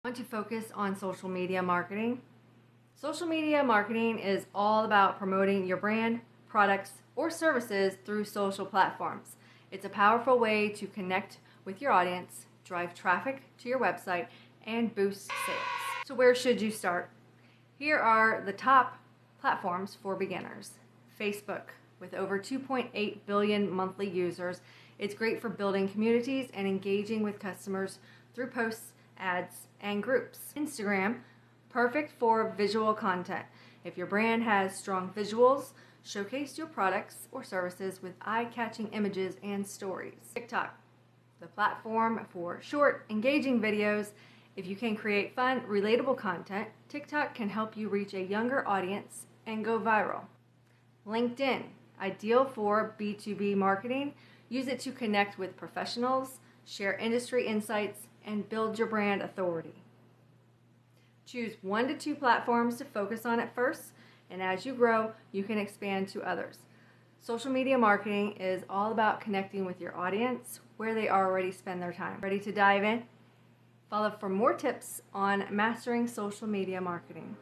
Want to focus on social media marketing? Social media marketing is all about promoting your brand, products, or services through social platforms. It's a powerful way to connect with your audience, drive traffic to your website, and boost sales. So where should you start? Here are the top platforms for beginners. Facebook, with over 2.8 billion monthly users. It's great for building communities and engaging with customers through posts, ads, and groups. Instagram, perfect for visual content. If your brand has strong visuals, showcase your products or services with eye-catching images and stories. TikTok, the platform for short, engaging videos. If you can create fun, relatable content, TikTok can help you reach a younger audience and go viral. LinkedIn, ideal for B2B marketing. Use it to connect with professionals, share industry insights, and build your brand authority. Choose 1 to 2 platforms to focus on at first, and as you grow, you can expand to others. Social media marketing is all about connecting with your audience where they already spend their time. Ready to dive in? Follow for more tips on mastering social media marketing.